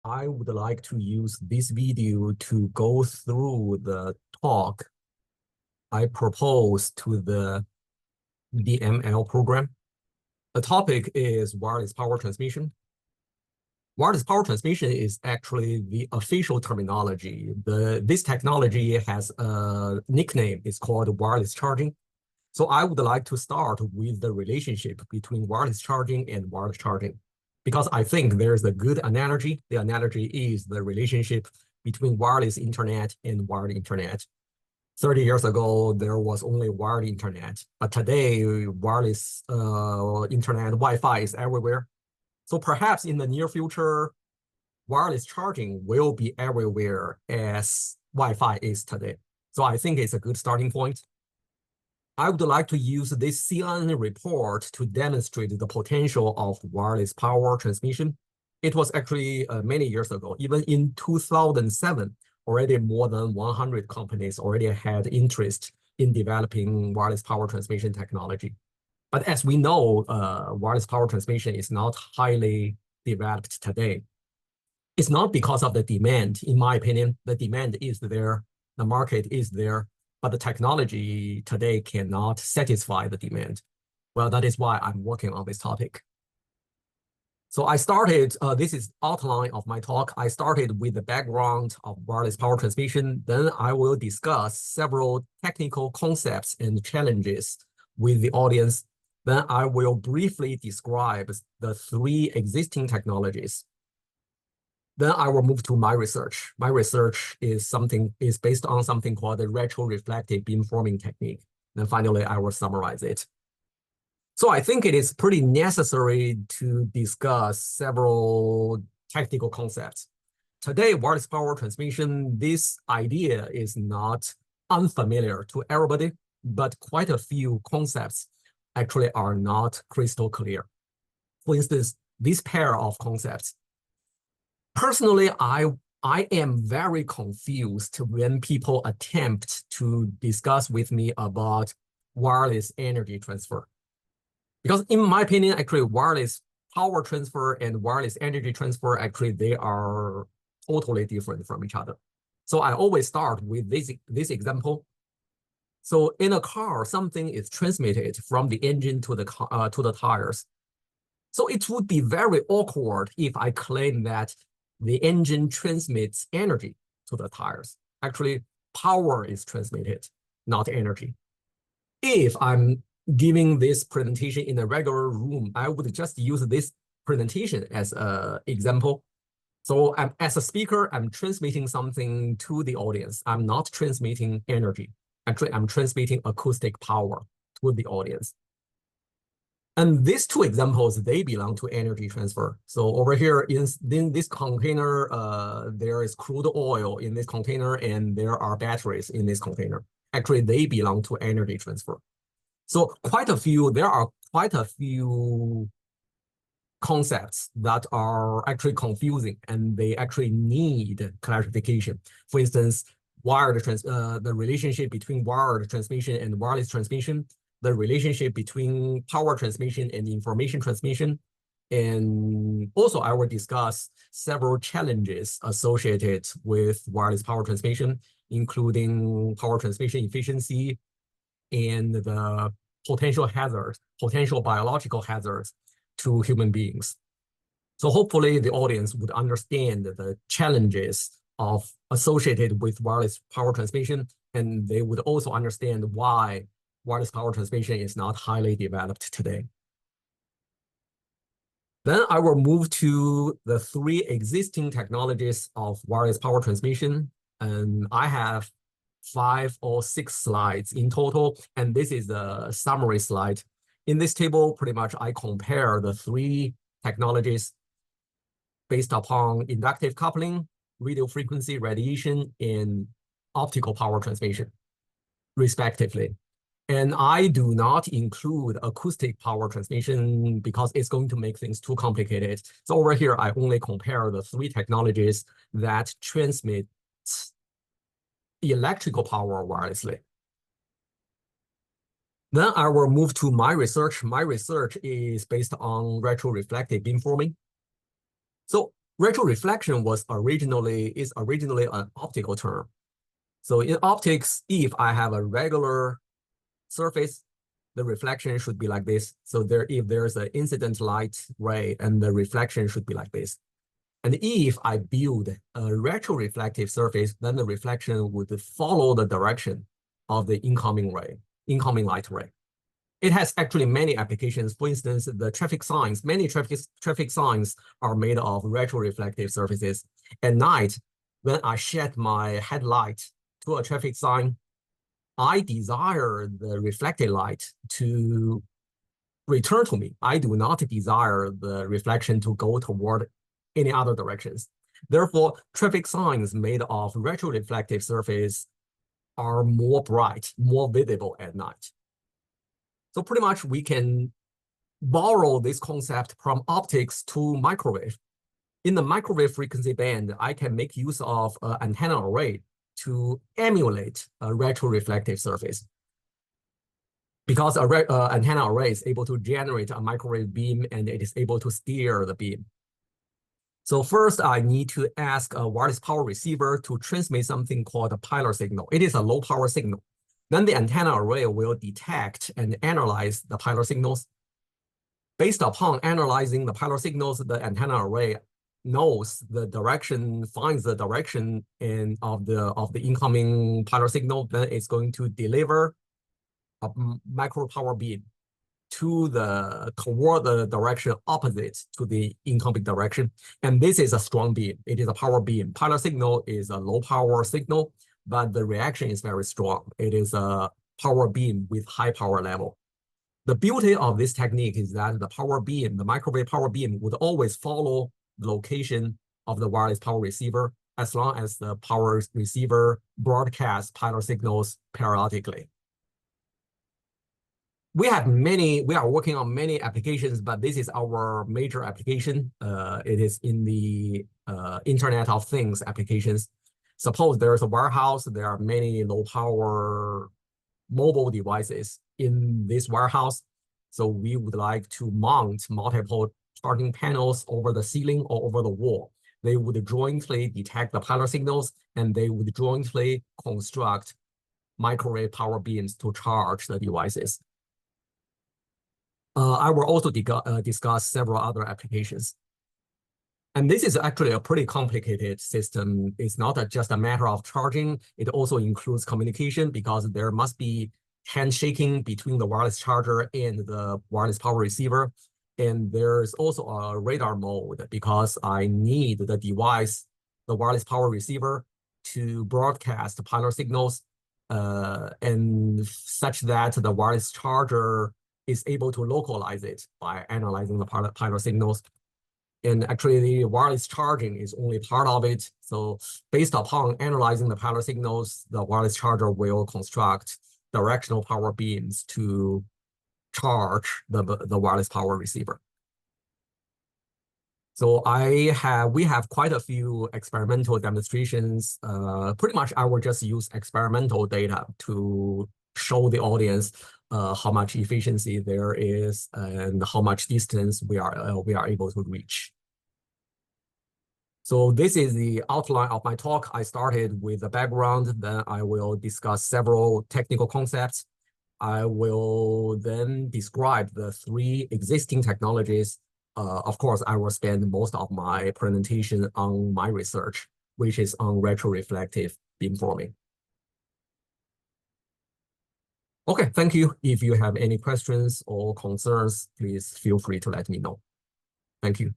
I would like to use this video to go through the talk I proposed to the DML program. The topic is wireless power transmission. Wireless power transmission is actually the official terminology. This technology has a nickname. It's called wireless charging. So I would like to start with the relationship between wireless charging and wireless charging, because I think there's a good analogy. The analogy is the relationship between wireless internet and wired internet. 30 years ago, there was only wired internet, but today wireless internet, Wi-Fi is everywhere. So perhaps in the near future, wireless charging will be everywhere as Wi-Fi is today. So I think it's a good starting point. I would like to use this CNN report to demonstrate the potential of wireless power transmission. It was actually many years ago, even in 2007, already more than 100 companies already had interest in developing wireless power transmission technology. But as we know, wireless power transmission is not highly developed today. It's not because of the demand, in my opinion. The demand is there, the market is there, but the technology today cannot satisfy the demand. Well, that is why I'm working on this topic. So I started, this is outline of my talk. I started with the background of wireless power transmission. Then I will discuss several technical concepts and challenges with the audience. Then I will briefly describe the three existing technologies. Then I will move to my research. My research is based on something called the retroreflective beamforming technique. Then finally, I will summarize it. So I think it is pretty necessary to discuss several technical concepts. Today, wireless power transmission, this idea is not unfamiliar to everybody, but quite a few concepts actually are not crystal clear. For instance, this pair of concepts. Personally, I am very confused when people attempt to discuss with me about wireless energy transfer. Because in my opinion, actually, wireless power transfer and wireless energy transfer, actually, they are totally different from each other. So I always start with this example. So in a car, something is transmitted from the engine to the tires. So it would be very awkward if I claim that the engine transmits energy to the tires. Actually, power is transmitted, not energy. If I'm giving this presentation in a regular room, I would just use this presentation as an example. So as a speaker, I'm transmitting something to the audience. I'm not transmitting energy. Actually, I'm transmitting acoustic power to the audience. And these two examples, they belong to energy transfer. So over here in this container, there is crude oil in this container, and there are batteries in this container. Actually, they belong to energy transfer. So there are quite a few concepts that are actually confusing, and they actually need clarification. For instance, the relationship between wired transmission and wireless transmission, the relationship between power transmission and information transmission. And also I will discuss several challenges associated with wireless power transmission, including power transmission efficiency and the potential biological hazards to human beings. So hopefully the audience would understand the challenges associated with wireless power transmission, and they would also understand why wireless power transmission is not highly developed today. Then I will move to the three existing technologies of wireless power transmission. And I have 5 or 6 slides in total, and this is the summary slide. In this table, pretty much I compare the three technologies based upon inductive coupling, radio frequency radiation, and optical power transmission, respectively. And I do not include acoustic power transmission because it's going to make things too complicated. So over here, I only compare the three technologies that transmit electrical power wirelessly. Then I will move to my research. My research is based on retroreflective beamforming. So Retroreflection is originally an optical term. So in optics, if I have a regular surface, the reflection should be like this. So if there's an incident light ray, and the reflection should be like this. And if I build a retroreflective surface, then the reflection would follow the direction of the incoming light ray. It has actually many applications. For instance, the traffic signs, many traffic signs are made of retroreflective surfaces. At night, when I shed my headlight to a traffic sign, I desire the reflected light to return to me. I do not desire the reflection to go toward any other directions. Therefore, traffic signs made of retroreflective surface are more bright, more visible at night. So pretty much we can borrow this concept from optics to microwave. In the microwave frequency band, I can make use of an antenna array to emulate a retroreflective surface. Because an antenna array is able to generate a microwave beam, and it is able to steer the beam. So first, I need to ask a wireless power receiver to transmit something called a Pylar signal. It is a low power signal. Then the antenna array will detect and analyze the Pylar signals. Based upon analyzing the Pylar signals, the antenna array knows the direction, finds the direction of the incoming Pylar signal. Then it's going to deliver a micro power beam toward the direction opposite to the incoming direction. And this is a strong beam. It is a power beam. Pylar signal is a low power signal, but the reaction is very strong. It is a power beam with high power level. The beauty of this technique is that the power beam, the microwave power beam, would always follow the location of the wireless power receiver as long as the power receiver broadcasts Pylar signals periodically. We are working on many applications, but this is our major application. It is in the Internet of Things applications. Suppose there is a warehouse, there are many low power mobile devices in this warehouse. So we would like to mount multiple charging panels over the ceiling or over the wall. They would jointly detect the Pylar signals, and they would jointly construct microwave power beams to charge the devices. I will also discuss several other applications. And this is actually a pretty complicated system. It's not just a matter of charging. It also includes communication, because there must be handshaking between the wireless charger and the wireless power receiver. And there's also a radar mode, because I need the device, the wireless power receiver, to broadcast Pylar signals and such that the wireless charger is able to localize it by analyzing the Pylar signals. And actually, the wireless charging is only part of it. So based upon analyzing the Pylar signals, the wireless charger will construct directional power beams to charge the wireless power receiver. So we have quite a few experimental demonstrations. Pretty much, I will just use experimental data to show the audience how much efficiency there is and how much distance we are able to reach. So this is the outline of my talk. I started with the background, then I will discuss several technical concepts. I will then describe the 3 existing technologies. Of course, I will spend most of my presentation on my research, which is on retroreflective beamforming. Okay, thank you. If you have any questions or concerns, please feel free to let me know. Thank you.